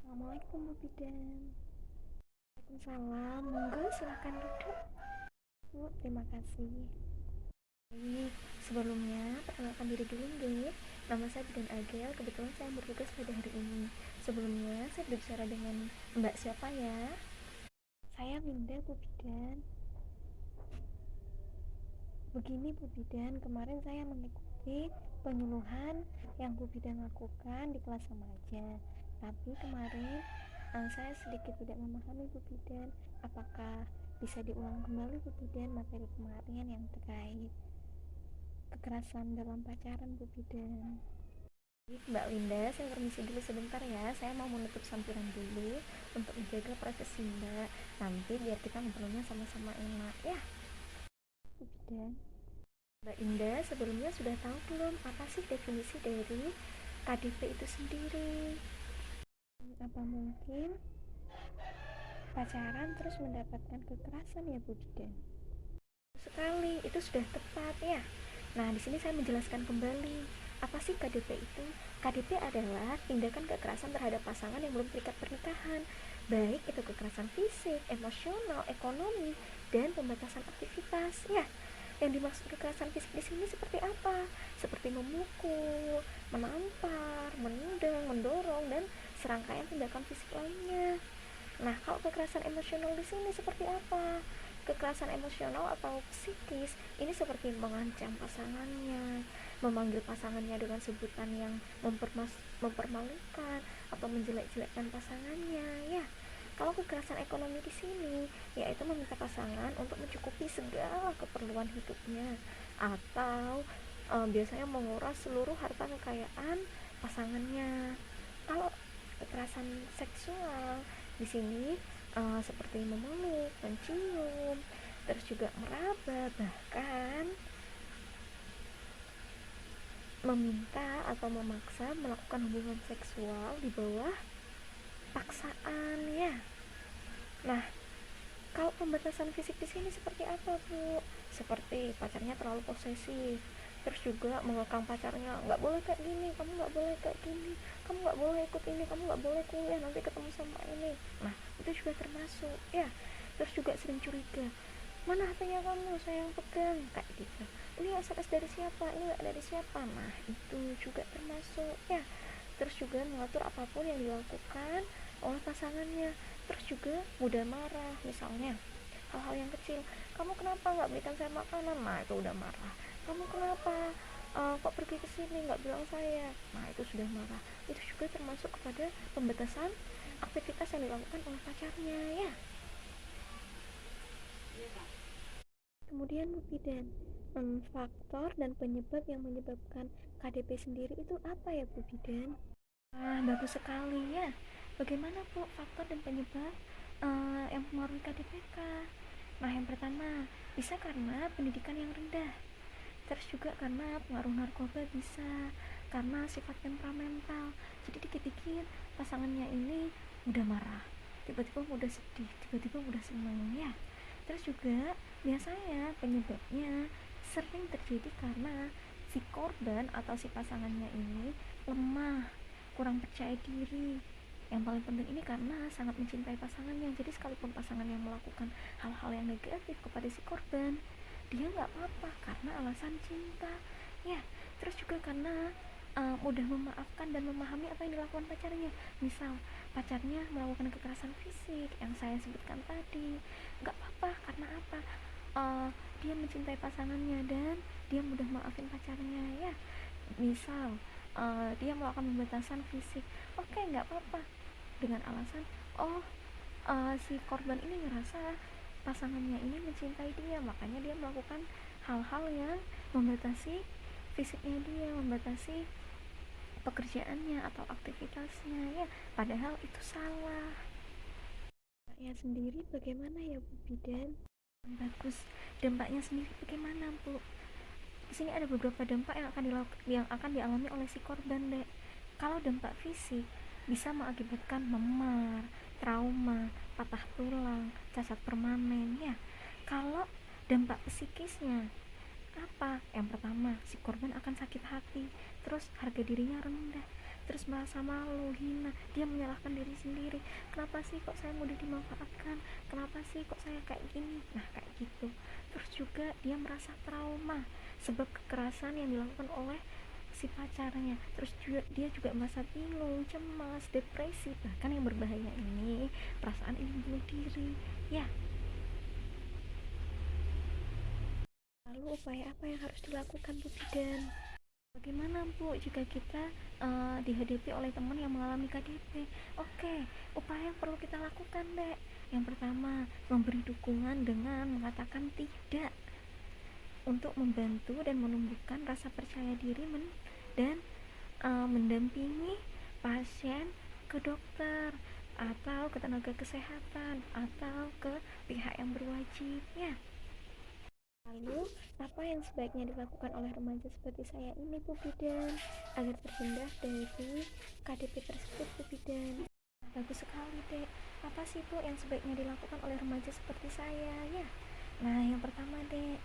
Assalamualaikum Bu Bidan. Waalaikumsalam. Monggo silahkan duduk. Bu, terima kasih. Baik, sebelumnya perkenalkan diri dulu nggih. Nama saya Bidan Agel. Kebetulan saya bertugas pada hari ini. Sebelumnya saya berbicara dengan Mbak siapa ya? Saya Minda Bu Bidan. Begini Bu Bidan, kemarin saya mengikuti penyuluhan yang Bu Bidan lakukan di kelas remaja. Tapi kemarin saya sedikit tidak memahami Bu Bidan. Apakah bisa diulang kembali Bu Bidan materi kemarin yang terkait kekerasan dalam pacaran Bu Bidan? Mbak Winda, saya permisi dulu sebentar ya. Saya mau menutup sampiran dulu untuk menjaga privasi Mbak. Nanti biar kita ngobrolnya sama-sama enak ya. Bu Bidan. Mbak Indah, sebelumnya sudah tahu belum apa sih definisi dari KDP itu sendiri? Apa mungkin pacaran terus mendapatkan kekerasan ya Bu Bidan? Sekali, itu sudah tepat ya. Nah, di sini saya menjelaskan kembali apa sih KDP itu. KDP adalah tindakan kekerasan terhadap pasangan yang belum terikat pernikahan, baik itu kekerasan fisik, emosional, ekonomi, dan pembatasan aktivitas ya. Yang dimaksud kekerasan fisik di sini seperti apa? Seperti memukul, menampar, menendang, mendorong, dan serangkaian tindakan fisik lainnya. Nah, kalau kekerasan emosional di sini seperti apa? Kekerasan emosional atau psikis ini seperti mengancam pasangannya, memanggil pasangannya dengan sebutan yang mempermalukan atau menjelek-jelekkan pasangannya, ya. Kalau kekerasan ekonomi di sini, yaitu meminta pasangan untuk mencukupi segala keperluan hidupnya, atau biasanya menguras seluruh harta kekayaan pasangannya. Kalau kekerasan seksual di sini seperti memeluk, mencium, terus juga meraba, bahkan meminta atau memaksa melakukan hubungan seksual di bawah paksaan ya. Nah, kalau pembatasan fisik di sini seperti apa Bu? Seperti pacarnya terlalu posesif, terus juga mengekang pacarnya, nggak boleh kayak gini, kamu nggak boleh kayak gini, kamu nggak boleh ikut ini, kamu nggak boleh kuliah, nanti ketemu sama ini. Nah, itu juga termasuk ya. Terus juga sering curiga, mana HP-nya kamu, saya yang pegang, kayak gitu. Ini SMS dari siapa, ini nggak dari siapa. Nah, itu juga termasuk ya. Terus juga mengatur apapun yang dilakukan oleh pasangannya. Terus juga mudah marah, misalnya hal-hal yang kecil, kamu kenapa nggak belikan saya makanan, nah itu udah marah. Kamu kenapa kok pergi ke sini nggak bilang saya, nah itu sudah marah. Itu juga termasuk kepada pembatasan aktivitas yang dilakukan oleh pacarnya ya. Kemudian Bu Bidan, faktor dan penyebab yang menyebabkan KDP sendiri itu apa ya Bu Bidan? Bagus sekali ya. Bagaimana Bu faktor dan penyebab yang mempengaruhi KDPK? Nah, yang pertama bisa karena pendidikan yang rendah, terus juga karena pengaruh narkoba, bisa karena sifat temperamental. Jadi dikit-dikit pasangannya ini mudah marah, tiba-tiba mudah sedih, tiba-tiba mudah senang ya. Terus juga biasanya penyebabnya sering terjadi karena si korban atau si pasangannya ini lemah, kurang percaya diri. Yang paling penting ini karena sangat mencintai pasangannya, jadi sekalipun pasangannya melakukan hal-hal yang negatif kepada si korban, dia nggak apa-apa karena alasan cinta ya. Terus juga karena mudah memaafkan dan memahami apa yang dilakukan pacarnya. Misal pacarnya melakukan kekerasan fisik yang saya sebutkan tadi, nggak apa-apa karena apa, dia mencintai pasangannya dan dia mudah maafin pacarnya ya. Misal dia melakukan pembatasan fisik, oke, nggak apa-apa dengan alasan si korban ini ngerasa pasangannya ini mencintai dia, makanya dia melakukan hal-hal yang membatasi fisiknya dia, membatasi pekerjaannya atau aktivitasnya ya, padahal itu salah. Dampaknya sendiri bagaimana ya Bu Bidan? Bagus. Dampaknya sendiri bagaimana Bu? Di sini ada beberapa dampak yang akan dialami oleh si korban, Dek. Kalau dampak fisik bisa mengakibatkan memar, trauma, patah tulang, cacat permanen ya. Kalau dampak psikisnya apa? Yang pertama, si korban akan sakit hati, terus harga dirinya rendah, terus merasa malu, hina, dia menyalahkan diri sendiri. Kenapa sih kok saya mudah dimanfaatkan, kenapa sih kok saya kayak gini, nah kayak gitu. Terus juga dia merasa trauma sebab kekerasan yang dilakukan oleh si pacarnya. Terus juga dia juga merasa bingung, cemas, depresi, bahkan yang berbahaya ini perasaan ingin bunuh diri ya. Lalu upaya apa yang harus dilakukan Bu Bidan? Bagaimana Bu jika kita dihadapi oleh teman yang mengalami KDP? Oke, upaya yang perlu kita lakukan Dek. Yang pertama, memberi dukungan dengan mengatakan tidak, untuk membantu dan menumbuhkan rasa percaya diri dan mendampingi pasien ke dokter atau ke tenaga kesehatan atau ke pihak yang berwajib ya. Lalu, apa yang sebaiknya dilakukan oleh remaja seperti saya ini, Bu Bidan, agar terhindar dari KDP tersebut, Bu Bidan? Bagus sekali, Dek. Apa sih, Bu, yang sebaiknya dilakukan oleh remaja seperti saya, ya? Nah, yang pertama, Dek,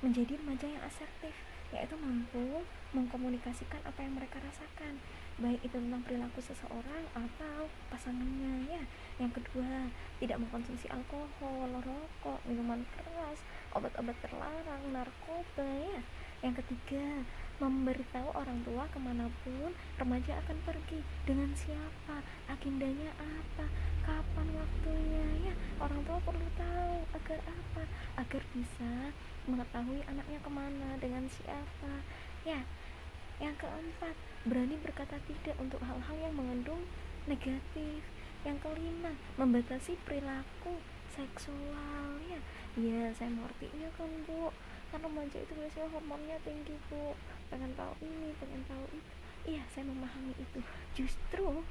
menjadi remaja yang asertif, yaitu mampu mengkomunikasikan apa yang mereka rasakan, baik itu tentang perilaku seseorang atau pasangannya ya. Yang kedua, tidak mengkonsumsi alkohol, rokok, minuman keras, obat-obat terlarang, narkoba ya. Yang ketiga, memberitahu orang tua kemanapun remaja akan pergi, dengan siapa, agendanya apa, kapan waktunya ya. Orang tua perlu tahu agar apa, agar bisa mengetahui anaknya kemana, dengan siapa ya. Yang keempat, berani berkata tidak untuk hal-hal yang mengandung negatif. Yang kelima, membatasi perilaku seksual ya. Ya, saya mengerti ya kan Bu, kan remaja itu biasanya hormonnya tinggi Bu, pengen tahu ini, pengen tahu itu. Iya, saya memahami itu. Justru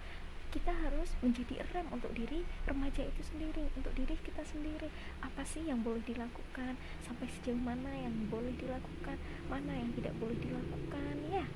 kita harus menjadi rem untuk diri remaja itu sendiri, untuk diri kita sendiri. Apa sih yang boleh dilakukan, sampai sejauh mana yang boleh dilakukan, mana yang tidak boleh dilakukan ya.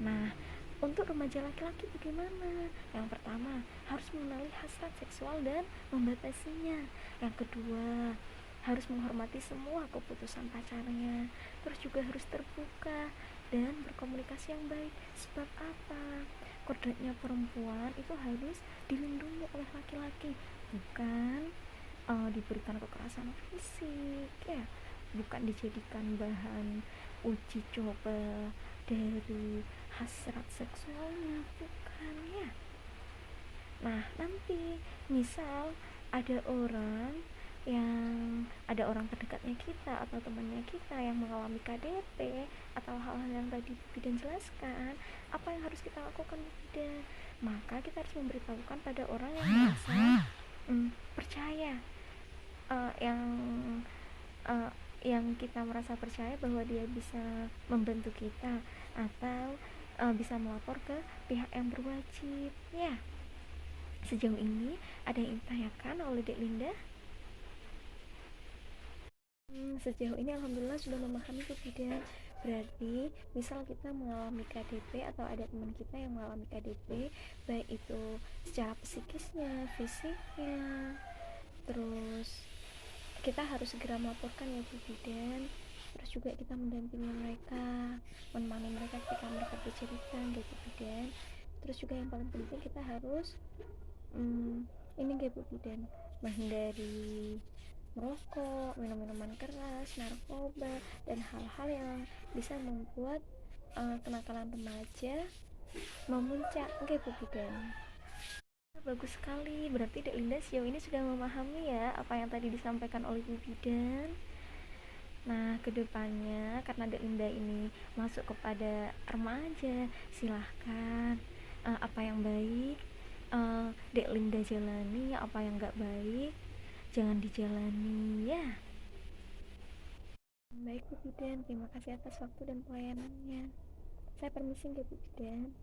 Nah, untuk remaja laki-laki bagaimana? Yang pertama, harus mengenali hasrat seksual dan membatasinya. Yang kedua, harus menghormati semua keputusan pacarnya. Terus juga harus terbuka dan berkomunikasi yang baik. Sebab apa? Kodratnya perempuan itu harus dilindungi oleh laki-laki, bukan diberikan kekerasan fisik ya, bukan dijadikan bahan uji coba dari hasrat seksualnya, bukan ya. Nah, nanti misal ada orang terdekatnya kita atau temannya kita yang mengalami KDP atau hal-hal yang tadi Bidan jelaskan, apa yang harus kita lakukan Bidan? Maka kita harus memberitahukan pada orang yang merasa percaya, uh, yang uh, yang kita merasa percaya bahwa dia bisa membantu kita atau bisa melapor ke pihak yang berwajib ya. Sejauh ini ada yang ditanyakan oleh Dek Linda? Sejauh ini alhamdulillah sudah memahami Bu Bidan. Berarti misal kita mengalami KDP atau ada teman kita yang mengalami KDP, baik itu secara psikisnya, fisiknya, terus kita harus segera melaporkan ya Bu Bidan. Terus juga kita mendampingi mereka, menemani mereka ketika mereka bercerita gitu Bu Bidan. Terus juga yang paling penting kita harus ini ya Bu Bidan, menghindari merokok, minum minuman keras, narkoba, dan hal-hal yang bisa membuat kenakalan remaja memuncak. Oke Bu Bidan. Bagus sekali, berarti Dek Linda sejauh ini sudah memahami ya apa yang tadi disampaikan oleh Bu Bidan. Nah, kedepannya karena Dek Linda ini masuk kepada remaja, silahkan apa yang baik Dek Linda jalani, apa yang gak baik jangan dijalani ya. Baik Bu Bidan, terima kasih atas waktu dan pelayanannya. Saya permisi ya Bu Bidan.